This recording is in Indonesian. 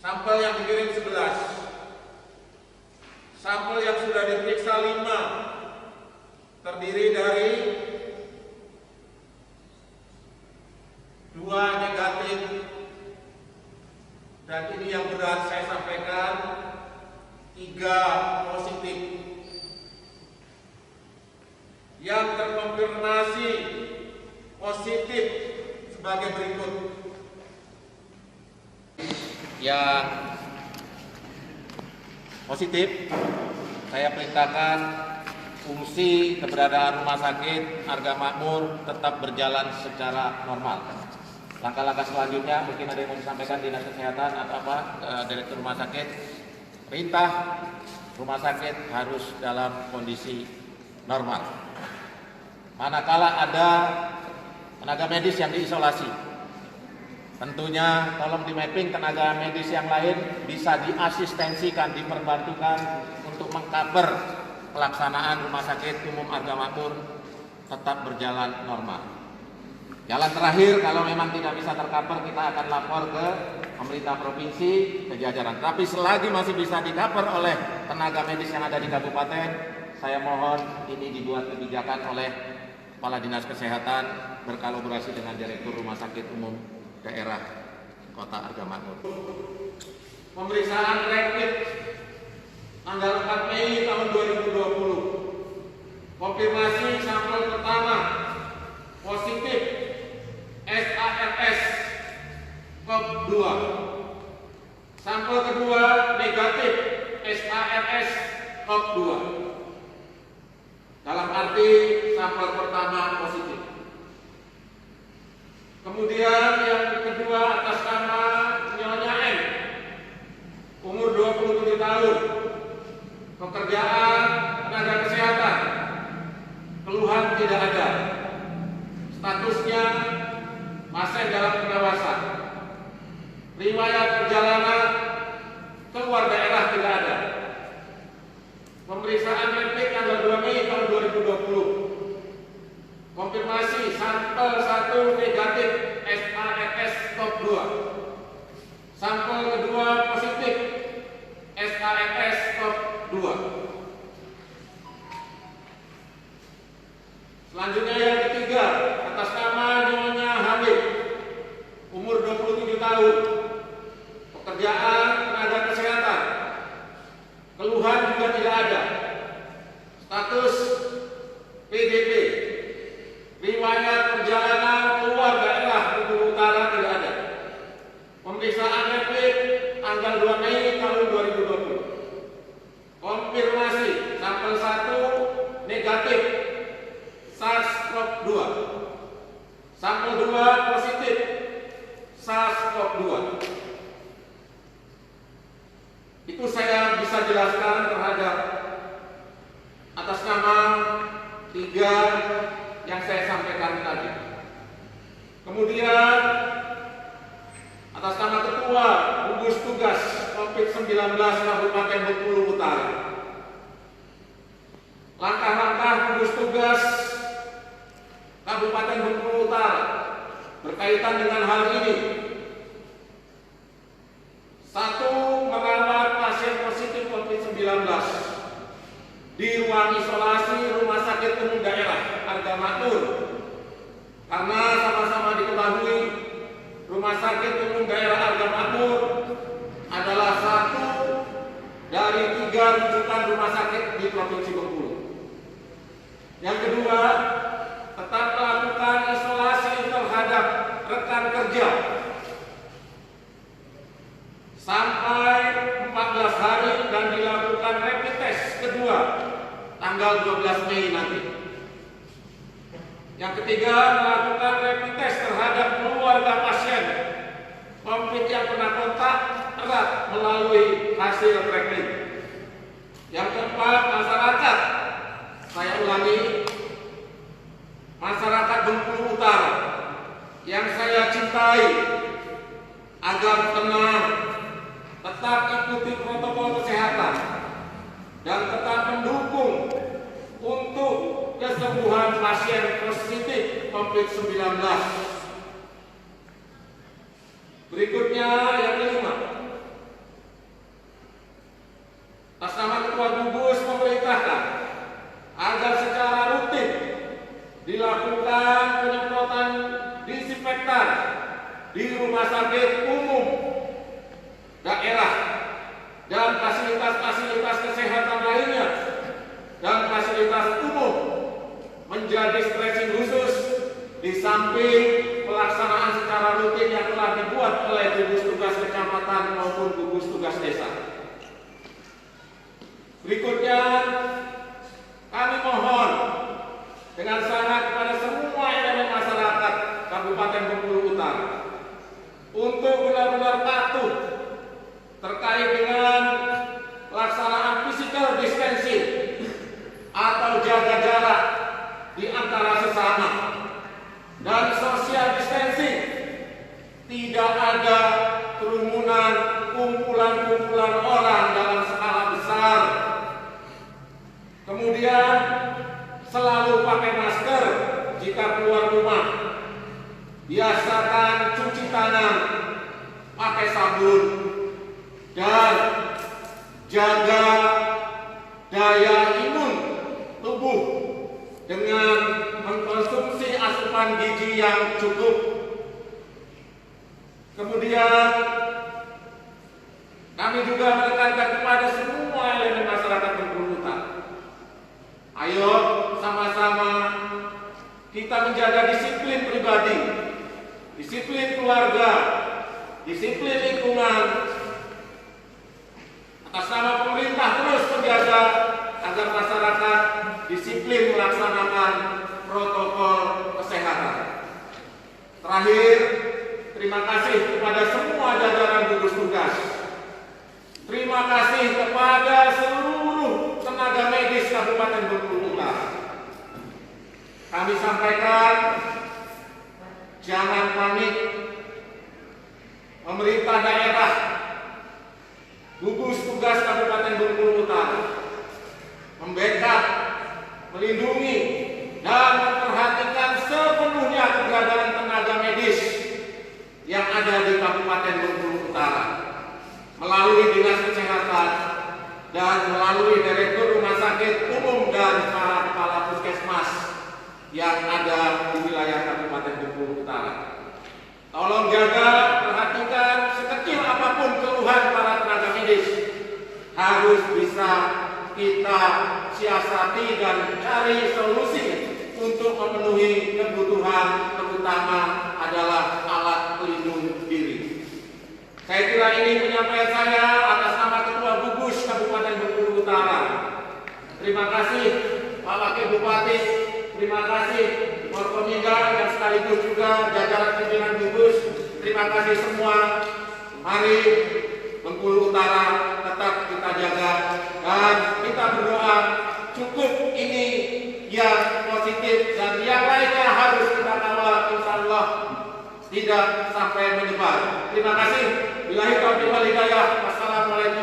Sampel yang dikirim 11. Sampel yang sudah diperiksa 5. Terdiri dari 2 negatif. Dan ini yang berat saya sampaikan, 3 positif. Yang terkonfirmasi positif sebagai berikut. Yang positif, saya perintahkan fungsi keberadaan rumah sakit Arga Makmur tetap berjalan secara normal. Langkah-langkah selanjutnya mungkin ada yang mau disampaikan Dinas Kesehatan atau apa, Direktur Rumah Sakit. Perintah rumah sakit harus dalam kondisi normal. Manakala ada tenaga medis yang diisolasi, tentunya tolong di mapping tenaga medis yang lain bisa diasistensikan, diperbantukan untuk mengcover pelaksanaan Rumah Sakit Umum Arga Makmur tetap berjalan normal. Jalan terakhir, kalau memang tidak bisa tercover, kita akan lapor ke pemerintah provinsi, ke jajaran. Tapi selagi masih bisa di-cover oleh tenaga medis yang ada di kabupaten, saya mohon ini dibuat kebijakan oleh Kepala Dinas Kesehatan berkolaborasi dengan Direktur Rumah Sakit Umum Daerah Kota Arga Makmur. Pemeriksaan rapid tanggal 4 Mei tahun 2020. Konfirmasi sampel pertama positif SARS CoV-2. Sampel kedua negatif SARS CoV-2. Dalam arti sampel pertama positif. Kemudian yang kedua atas nama Nyonya M, umur 27 tahun, pekerjaan tenaga kesehatan, keluhan tidak ada, statusnya masih dalam pengawasan, riwayat perjalanan keluar daerah tidak ada. Pemeriksaan rapid tanggal 2 Mei tahun 2020. Konfirmasi sampel 1 negatif SARS CoV-2. Sampel kedua positif SARS CoV-2. Selanjutnya yang ketiga, atas nama Nyonya Habib, umur 27 tahun, pekerjaan tenaga kesehatan, keluhan juga tidak ada, status PDP, riwayat perjalanan keluar daerah Bengkulu Utara tidak ada. Pemeriksaan rapid tanggal 2 Mei tahun 2020. Konfirmasi sampel 1 negatif SARS-CoV-2. Sampel 2 positif SARS-CoV-2. Itu saya bisa jelaskan terhadap atas nama 3 yang saya sampaikan tadi. Kemudian atas nama Ketua Gugus Tugas COVID-19 Kabupaten Bengkulu Utara, langkah-langkah gugus tugas Kabupaten Bengkulu Utara berkaitan dengan hal ini. 1. Merawat pasien positif COVID-19 di ruang isolasi Rumah Sakit Umum Daerah Arga Makmur, karena sama-sama diketahui Rumah Sakit Umum Daerah Arga Makmur adalah 1 dari 3 rujukan rumah sakit di Provinsi Bengkulu. Yang kedua, tetap melakukan isolasi terhadap rekan kerja sampai 14 hari dan dilakukan rapid test kedua tanggal 12 Mei nanti. Yang ketiga, melakukan rapid test terhadap keluarga pasien COVID yang pernah kontak erat melalui hasil tracking. Yang keempat, masyarakat, saya ulangi, masyarakat Bengkulu Utara yang saya cintai, agar tenang, tetap ikuti protokol kesehatan dan tetap mendukung untuk kesembuhan pasien positif COVID-19. Berikutnya yang kelima, kecamatan maupun gugus tugas desa. Berikutnya, kami mohon dengan sangat kepada semua elemen masyarakat Kabupaten Bengkulu Utara untuk benar-benar patuh terkait dengan pelaksanaan physical distancing atau jaga jarak di antara sesama dan social distancing. Tidak ada kerumunan, kumpulan-kumpulan orang dalam skala besar. Kemudian selalu pakai masker jika keluar rumah. Biasakan cuci tangan pakai sabun dan jaga daya imun tubuh dengan mengkonsumsi asupan gizi yang cukup. Kemudian kami juga menekankan kepada semua elemen masyarakat Bengkulu Utara. Ayo sama-sama kita menjaga disiplin pribadi, disiplin keluarga, disiplin lingkungan. Atas nama pemerintah terus menjaga agar masyarakat disiplin melaksanakan protokol kesehatan. Terakhir, terima kasih kepada semua jajaran gugus tugas. Terima kasih kepada seluruh tenaga medis Kabupaten Bengkulu Utara. Kami sampaikan, jangan panik. Pemerintah daerah, gugus tugas Kabupaten Bengkulu Utara membackup, melindungi, dan memperhatikan sepenuhnya keberadaan tenaga medis yang ada di Kabupaten Bengkulu Utara melalui Dinas Kesehatan dan melalui Direktur Rumah Sakit Umum dan para kepala puskesmas yang ada di wilayah Kabupaten Bengkulu Utara. Tolong jaga, perhatikan sekecil apapun keluhan para tenaga medis harus bisa kita siasati dan cari solusi untuk memenuhi kebutuhan, terutama adalah alat pelindung diri. Saya kira ini penyampaian saya atas nama Ketua Gugus Kabupaten Bengkulu Utara. Terima kasih Pak Wakil Bupati, terima kasih Forkominda dan sekaligus juga jajaran pimpinan gugus. Terima kasih semua. Mari Bengkulu Utara tetap kita jaga dan kita berdoa cukup ini yang positif dan yang lainnya harus kita kawal, insya Allah tidak sampai menyebar. Terima kasih. Billahi taufiq wal hidayah. Wassalamualaikum